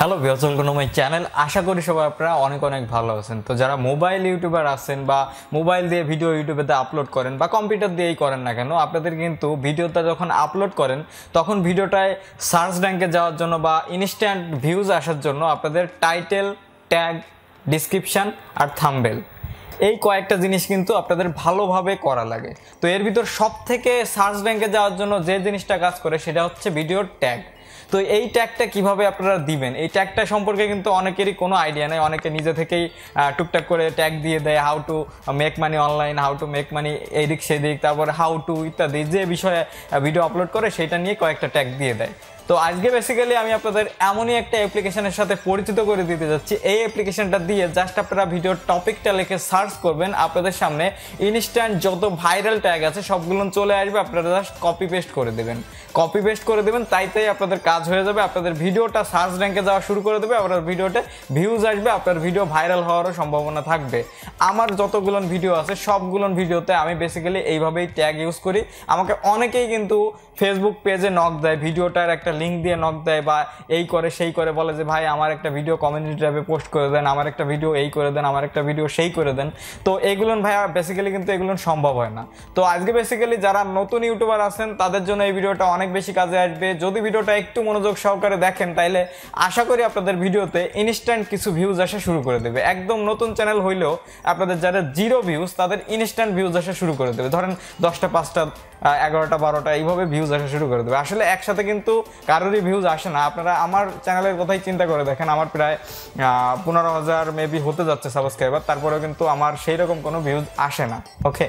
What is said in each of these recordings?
Hello viewers, welcome to my channel. আশা করি সবাই আপনারা অনেক ভালো আছেন। তো যারা মোবাইল ইউটিউবার আছেন বা মোবাইল দিয়ে ভিডিও ইউটিউবেতে আপলোড করেন বা কম্পিউটার দিয়েই করেন না কেন, আপনাদের কিন্তু ভিডিওটা যখন আপলোড করেন তখন ভিডিওটায় সার্চ র্যাঙ্কে যাওয়ার জন্য বা ইনস্ট্যান্ট ভিউজ আসার জন্য আপনাদের টাইটেল, ট্যাগ, ডিসক্রিপশান আর থাম্বনেল এই কয়েকটা জিনিস কিন্তু আপনাদের ভালোভাবে করা লাগে। তো এর ভিতর সব থেকে সার্চ র্যাঙ্কে যাওয়ার জন্য যে জিনিসটা কাজ করে সেটা হচ্ছে ভিডিওর ট্যাগ। তো এই ট্যাগটা কিভাবে আপনারা দিবেন, এই ট্যাগটা সম্পর্কে কিন্তু অনেকেরই কোনো আইডিয়া নেই। অনেকে নিজে থেকেই টুকটাক করে ট্যাগ দিয়ে দেয়, how to make money online, how to make মানি এদিক সেদিক, তারপরে হাউ টু ইত্যাদি যে বিষয়ে ভিডিও আপলোড করে সেটা নিয়ে কয়েকটা ট্যাগ দিয়ে দেয়। তো আজকে বেসিক্যালি আমি আপনাদের এমনই একটা অ্যাপ্লিকেশনের সাথে পরিচিত করে দিতে যাচ্ছি। এই অ্যাপ্লিকেশনটা দিয়ে জাস্ট আপনারা ভিডিওর টপিকটা লিখে সার্চ করবেন, আপনাদের সামনে ইনস্ট্যান্ট যত ভাইরাল ট্যাগ আছে সবগুলো চলে আসবে। আপনারা জাস্ট কপি পেস্ট করে দেবেন, তাইতেই আপনাদের কাজ হয়ে যাবে। আপনাদের ভিডিওটা সার্চ র্যাঙ্কে যাওয়া শুরু করে দেবে, আপনার ভিডিওতে ভিউজ আসবে, আপনার ভিডিও ভাইরাল হওয়ারও সম্ভাবনা থাকবে। আমার যতগুলো ভিডিও আছে সবগুলো ভিডিওতে আমি বেসিক্যালি এইভাবেই ট্যাগ ইউজ করি। আমাকে অনেকেই কিন্তু ফেসবুক পেজে নক দেয়, ভিডিওটার একটা লিঙ্ক দিয়ে নক দেয় বা এই করে সেই করে, বলে যে ভাই আমার একটা ভিডিও কমিউনিটি ট্যাবে পোস্ট করে দেন, আমার একটা ভিডিও এই করে দেন, আমার একটা ভিডিও সেই করে দেন। তো এগুলো ভাইয়া বেসিক্যালি কিন্তু এগুলো সম্ভব হয় না। তো আজকে বেসিক্যালি যারা নতুন ইউটিউবার আছেন তাদের জন্য এই ভিডিওটা অনেক বেশি কাজে আসবে। যদি ভিডিওটা একটু মনোযোগ সহকারে দেখেন তাইলে আশা করি আপনাদের ভিডিওতে ইনস্ট্যান্ট কিছু ভিউজ আসা শুরু করে দেবে। একদম নতুন চ্যানেল হইলেও আপনাদের যারা জিরো ভিউজ তাদের ইনস্ট্যান্ট ভিউজ আসা শুরু করে দেবে। ধরেন 10টা, 5টা, 11টা, 12টা এইভাবে ভিউজ আসা শুরু করে দেবে। আসলে একসাথে কিন্তু কারোরই ভিউজ আসে না। আপনারা আমার চ্যানেলের কথাই চিন্তা করে দেখেন, আমার প্রায় 15,000 মেবি হতে যাচ্ছে সাবস্ক্রাইবার, তারপরেও কিন্তু আমার সেই রকম কোনো ভিউজ আসে না। ওকে,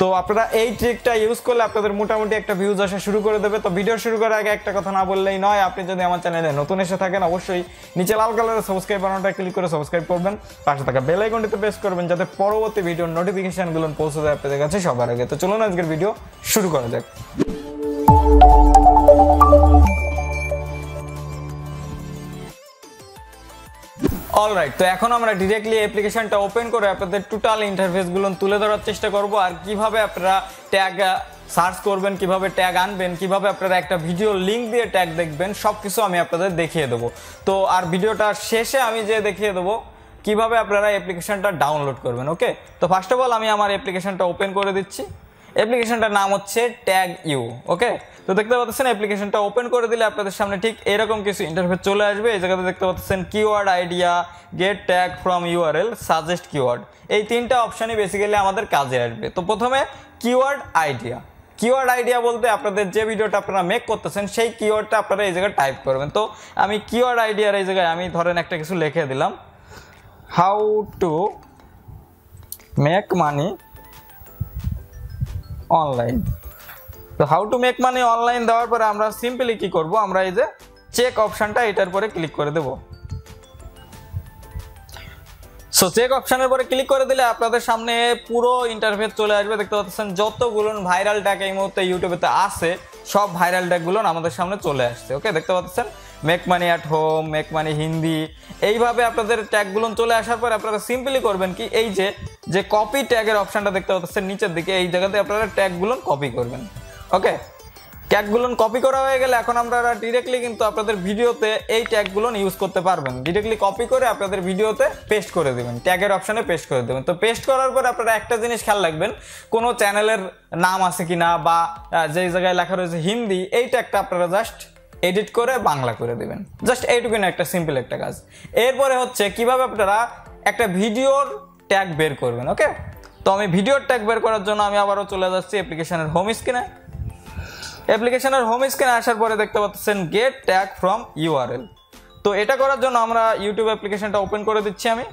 তো আপনারা এই ট্রিকটা ইউজ করলে আপনাদের মোটামুটি একটা ভিউজ আসা শুরু করে দেবে। তো ভিডিও শুরু করার আগে একটা কথা না বললেই নয়, আপনি যদি আমার চ্যানেলে নতুন এসে থাকেন অবশ্যই নিচে লাল কালারের সাবস্ক্রাইব বাটনটা ক্লিক করে সাবস্ক্রাইব করবেন, পাশে থাকা বেল আইকনটিতে প্রেস করবেন যাতে পরবর্তী ভিডিওর নোটিফিকেশনগুলো পৌঁছে যায় আপনাদের কাছে সবার আগে। তো চলুন আজকের ভিডিও শুরু করা যাক। অলরাইট, তো এখন আমরা ডিরেক্টলি অ্যাপ্লিকেশনটা ওপেন করে আপনাদের টোটাল ইন্টারফেসগুলো তুলে ধরার চেষ্টা করব, আর কিভাবে আপনারা ট্যাগ সার্চ করবেন, কিভাবে ট্যাগ আনবেন, কিভাবে আপনারা একটা ভিডিও লিঙ্ক দিয়ে ট্যাগ দেখবেন, সব কিছু আমি আপনাদের দেখিয়ে দেবো। তো আর ভিডিওটা শেষে আমি যে দেখিয়ে দেবো কিভাবে আপনারা অ্যাপ্লিকেশনটা ডাউনলোড করবেন। ওকে, তো ফার্স্ট অফ অল আমি আমার অ্যাপ্লিকেশনটা ওপেন করে দিচ্ছি। অ্যাপ্লিকেশনটার নাম হচ্ছে ট্যাগ ইউ। ওকে, তো দেখতে পাচ্ছেন অ্যাপ্লিকেশনটা ওপেন করে দিলে আপনাদের সামনে ঠিক এরকম কিছু ইন্টারফেস চলে আসবে। এই জায়গাতে দেখতে পাচ্ছেন keyword idea, get tag from URL, suggest keyword, এই তিনটা অপশনই বেসিক্যালি আমাদের কাজে আসবে। তো প্রথমে কিওয়ার্ড আইডিয়া বলতে আপনাদের যে ভিডিওটা আপনারা মেক করতেছেন সেই কিওয়ার্ডটা আপনারা এই জায়গায় টাইপ করবেন। তো আমি কিওয়ার্ড আইডিয়ার এই জায়গায় আমি ধরেন একটা কিছু লিখে দিলাম, how to make money online. তো how to make money online দেওয়ার পরে আমরা সিম্পলি কি করব, আমরা এই যে চেক অপশনটা এটার পরে ক্লিক করে দেব। সো চেক অপশনের পরে ক্লিক করে দিলে আপনাদের সামনে পুরো ইন্টারফেস চলে আসবে। দেখতে পাচ্ছেন যতগুলো ভাইরাল ট্যাগ এই মুহূর্তে ইউটিউবেতে আছে সব ভাইরাল ট্যাগগুলো আমাদের সামনে চলে আসছে। ওকে, দেখতে পাচ্ছেন make money at home, make money Hindi, এইভাবে আপনাদের ট্যাগগুলো চলে আসার পর আপনারা সিম্পলি করবেন কি, এই যে কপি ট্যাগের অপশনটা দেখতে পাচ্ছেন নিচের দিকে, এই জায়গাতে আপনারা ট্যাগগুলো কপি করবেন। ওকে, ট্যাগগুলো কপি করা হয়ে গেলে এখন আপনারা ডিরেক্টলি কিন্তু আপনাদের ভিডিওতে এই ট্যাগগুলো ইউজ করতে পারবেন। ডিরেক্টলি কপি করে আপনাদের ভিডিওতে পেস্ট করে দেবেন, ট্যাগের অপশনে পেস্ট করে দেবেন। তো পেস্ট করার পর আপনারা একটা জিনিস খেয়াল রাখবেন, কোনো চ্যানেলের নাম আছে কিনা বা যেই জায়গায় লেখা রয়েছে হিন্দি, এই ট্যাগটা আপনারা জাস্ট এডিট করে বাংলা করে দেবেন। জাস্ট এইটুকুনি একটা সিম্পল একটা কাজ। এরপরে হচ্ছে কিভাবে আপনারা একটা ভিডিওর ট্যাগ বের করবেন। ওকে, তো আমি ভিডিওর ট্যাগ বের করার জন্য আমি আবারও চলে যাচ্ছি অ্যাপ্লিকেশনের হোম স্ক্রিনে। অ্যাপ্লিকেশনের হোম স্ক্রিনে আসার পরে দেখতে পাচ্ছেন গেট ট্যাগ ফ্রম ইউআরএল। তো এটা করার জন্য আমরা ইউটিউব অ্যাপ্লিকেশনটা ওপেন করে দিচ্ছি। আমি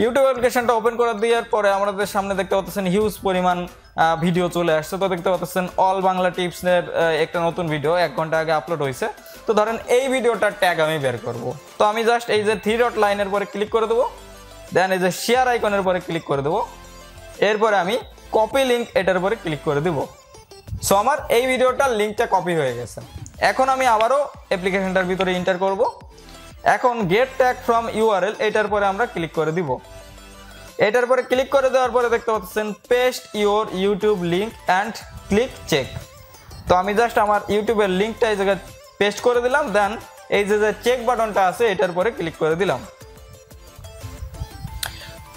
ইউটিউব অ্যাপ্লিকেশনটা ওপেন করে দেওয়ার পরে আমাদের সামনে দেখতে পাচ্ছেন হিউজ পরিমাণ ভিডিও চলে আসছে। তো দেখতে পাচ্ছেন অল বাংলা টিপসের একটা নতুন ভিডিও 1 ঘন্টা আগে আপলোড হয়েছে। তো ধরেন এই ভিডিওটার ট্যাগ আমি বের করব। তো আমি জাস্ট এই যে 3 ডট লাইনের পরে ক্লিক করে দেবো, দেন এই যে শেয়ার আইকনের পরে ক্লিক করে দেবো, এরপরে আমি কপি লিঙ্ক এটার পরে ক্লিক করে দেবো। সো আমার এই ভিডিওটার লিঙ্কটা কপি হয়ে গেছে। এখন আমি আবারও অ্যাপ্লিকেশনটার ভিতরে এন্টার করব। এখন গেট ট্যাগ ফ্রম ইউআরএল এটার পরে আমরা ক্লিক করে দিব। এটার পরে ক্লিক করে দেওয়ার পরে দেখতে পাচ্ছেন paste your YouTube link and click check. তো আমি জাস্ট আমার ইউটিউবের লিঙ্কটা এই জায়গায় পেস্ট করে দিলাম, দেন এই যে চেক বাটনটা আছে এটার পরে ক্লিক করে দিলাম।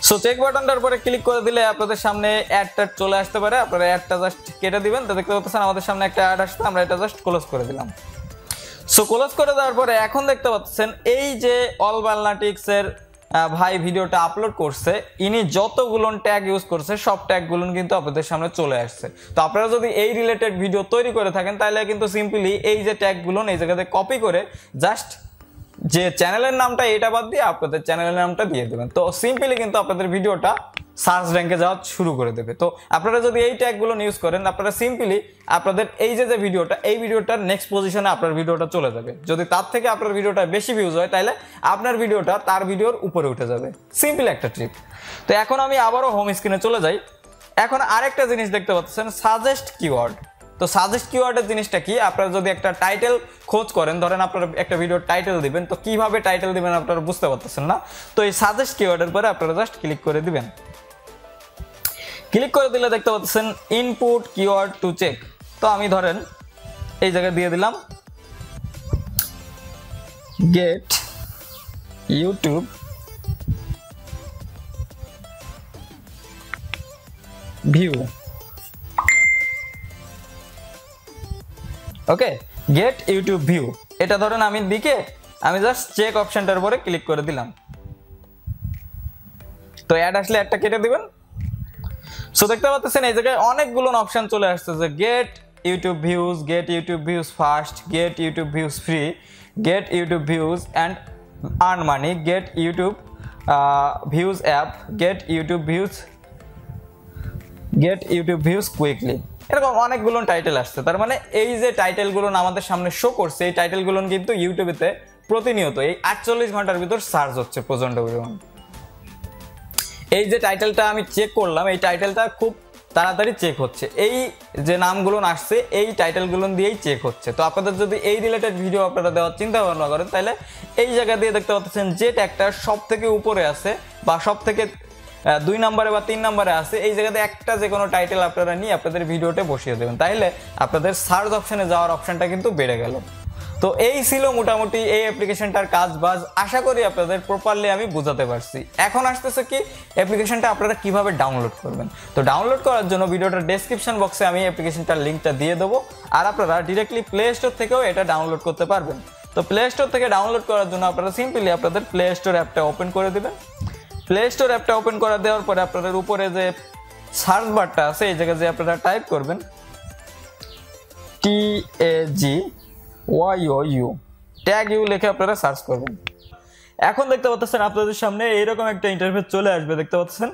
সো চেক বাটনটার পরে ক্লিক করে দিলে আপনাদের সামনে অ্যাডটা চলে আসতে পারে, আপনারা অ্যাডটা জাস্ট কেটে দিবেন। তো দেখতে পাচ্ছেন আমাদের সামনে একটা অ্যাড আসছে, আমরা এটা জাস্ট ক্লোজ করে দিলাম। সো ক্লোজ করে দেওয়ার পরে এখন দেখতে পাচ্ছেন এই যে অল বালনাটিক্স এর ভাই ভিডিওটা আপলোড করছে, ইনি যতগুলো ট্যাগ ইউজ করছে সব ট্যাগগুলো কিন্তু আপনাদের সামনে চলে আসছে। তো আপনারা যদি এই রিলেটেড ভিডিও তৈরি করে থাকেন তাহলে কিন্তু সিম্পলি এই যে ট্যাগগুলো এই জায়গাতে কপি করে জাস্ট যে চ্যানেলের নামটা এটা বাদ দিয়ে আপনাদের চ্যানেলের নামটা দিয়ে দেবেন। তো সিম্পলি কিন্তু আপনাদের ভিডিওটা সার্চ র্যাঙ্কে যাওয়া শুরু করে দেবে। তো আপনারা যদি এই ট্যাগগুলো ইউজ করেন আপনারা সিম্পলি আপনাদের এই যে ভিডিওটা এই ভিডিওটার নেক্সট পজিশনে আপনার ভিডিওটা চলে যাবে। যদি তার থেকে আপনার ভিডিওটা বেশি ভিউজ হয় তাহলে আপনার ভিডিওটা তার ভিডিওর উপরে উঠে যাবে। সিম্পল একটা ট্রিক। তো এখন আমি আবারও হোম স্ক্রিনে চলে যাই। এখন আরেকটা জিনিস দেখতে পাচ্ছেন, সাজেস্ট কিওয়ার্ড। তো সাজেস্ট কিওয়ার্ডের জিনিসটা কি, আপনারা যদি একটা টাইটেল খোঁজ করেন, ধরেন আপনারা একটা ভিডিওর টাইটেল দিবেন, তো কিভাবে টাইটেল দিবেন আপনারা বুঝতে পারতেছেন না। তো এই সাজেস্ট কিওয়ার্ডের পরে আপনারা জাস্ট ক্লিক করে দিবেন। ক্লিক করে দিলে দেখতে পাচ্ছেন ইনপুট কিওয়ার্ড টু চেক। তো আমি ধরেন এই জায়গায় দিয়ে দিলাম গেট ইউটিউব ভিউ। ওকে, গেট ইউটিউব ভিউ এটা ধরেন আমি দিকে আমি জাস্ট চেক অপশনটার উপরে ক্লিক করে দিলাম। তো অ্যাড আসলে একটা কেটে দিবেন। সো দেখতে পাচ্ছেন এই জায়গায় অনেকগুলো অপশন চলে আসছে, যে get YouTube views, get YouTube views fast, get YouTube views free, get YouTube views and earn money, get YouTube views app, get YouTube views quickly. এরকম অনেকগুলো টাইটেল আসছে। তার মানে এই যে টাইটেলগুলো আমাদের সামনে শো করছে এই টাইটেলগুলো কিন্তু ইউটিউবেতে প্রতিনিয়ত এই 48 ঘন্টার ভিতর সার্চ হচ্ছে প্রচন্ড পরিমাণ। এই যে টাইটেলটা আমি চেক করলাম এই টাইটেলটা খুব তাড়াতাড়ি চেক হচ্ছে, এই যে নামগুলো আসছে এই টাইটেলগুলো দিয়েই চেক হচ্ছে। তো আপনাদের যদি এই রিলেটেড ভিডিও আপনারা দেওয়ার চিন্তা ভাবনা করেন তাহলে এই জায়গা দিয়ে দেখতে পাচ্ছেন যে ট্যাগটা সব থেকে উপরে আছে বা সব থেকে 2 নম্বরে বা 3 নম্বরে আছে, এই জায়গাতে একটা যে কোনো টাইটেল আপনারা নিয়ে আপনাদের ভিডিওতে বসিয়ে দেবেন, তাহলে আপনাদের সার্চ অপশনে যাওয়ার অপশনটা কিন্তু বেড়ে গেল। তো এই ছিল মোটামুটি এই অ্যাপ্লিকেশনটার কাজ বাজ। আশা করি আপনাদের প্রপারলি আমি বুঝাতে পারছি। এখন আসতেছে কি অ্যাপ্লিকেশনটা আপনারা কিভাবে ডাউনলোড করবেন। তো ডাউনলোড করার জন্য ভিডিওটার ডেসক্রিপশন বক্সে আমি অ্যাপ্লিকেশনটার লিঙ্কটা দিয়ে দেবো, আর আপনারা ডিরেক্টলি প্লে স্টোর থেকেও এটা ডাউনলোড করতে পারবেন। তো প্লে স্টোর থেকে ডাউনলোড করার জন্য আপনারা সিম্পলি আপনাদের প্লে স্টোর অ্যাপটা ওপেন করে দেবেন। প্লে স্টোর অ্যাপটা ওপেন করে দেওয়ার পরে আপনাদের উপরে যে সার্চ বারটা আছে এই জায়গায় যে আপনারা টাইপ করবেন TAGYOU ট্যাগ ইউ লিখে আপনারা সার্চ করবেন। এখন দেখতে পাচ্ছেন আপনাদের সামনে এইরকম একটা ইন্টারফেস চলে আসবে, দেখতে পাচ্ছেন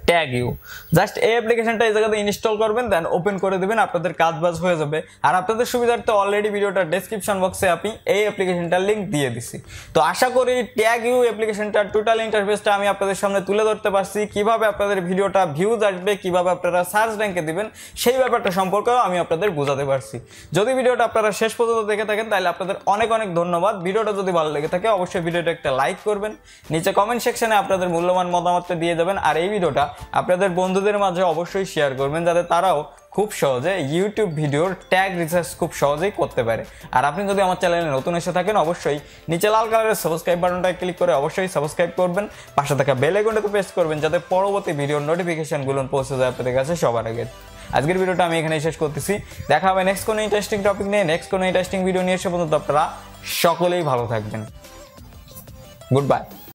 ট্যাগ ইউ। জাস্ট এই অ্যাপ্লিকেশনটা এই জায়গাতে ইনস্টল করবেন, দেন ওপেন করে দিবেন, আপনাদের কাজ বাজ হয়ে যাবে। আর আপনাদের সুবিধার্থে অলরেডি ভিডিওটার ডেসক্রিপশন বক্সে আমি এই অ্যাপ্লিকেশনটার লিঙ্ক দিয়ে দিছি। তো আশা করি ট্যাগ ইউ অ্যাপ্লিকেশনটার টোটাল ইন্টারফেসটা আমি আপনাদের সামনে তুলে ধরতে পারছি। কিভাবে আপনাদের ভিডিওটা ভিউজ আসবে, কিভাবে আপনারা সার্চ র্যাঙ্কে দিবেন সেই ব্যাপারটা সম্পর্কেও আমি আপনাদের বোঝাতে পারছি। যদি ভিডিওটা আপনারা শেষ পর্যন্ত দেখে থাকেন তাহলে আপনাদের অনেক অনেক ধন্যবাদ। ভিডিওটা যদি ভালো লেগে থাকে অবশ্যই ভিডিওটা একটা লাইক করবেন, নিচে কমেন্ট সেকশনে আপনাদের মূল্যবান মতামতটা দিয়ে দেবেন, আর এই ভিডিওটা আপনাদের বন্ধুদের মাঝে অবশ্যই শেয়ার করবেন যাতে তারাও খুব সহজে ইউটিউব ভিডিওর ট্যাগ রিসার্চ খুব সহজেই করতে পারে। আর আপনি যদি আমার চ্যানেলে নতুন এসে থাকেন অবশ্যই নিচে লাল কালারের সাবস্ক্রাইব বাটনটা ক্লিক করে অবশ্যই সাবস্ক্রাইব করবেন, পাশে থাকা বেল আইকনটাতে প্রেস করবেন যাতে পরবর্তী ভিডিওর নোটিফিকেশনগুলো পৌঁছে যায় আপনাদের কাছে সবার আগে। আজকের ভিডিওটা আমি এখানেই শেষ করতেছি। দেখা হবে নেক্সট কোনো ইন্টারেস্টিং টপিক নিয়ে, নেক্সট কোনো ইন্টারেস্টিং ভিডিও নিয়ে। সে পর্যন্ত আপনারা সকলেই ভালো থাকবেন। Good bye.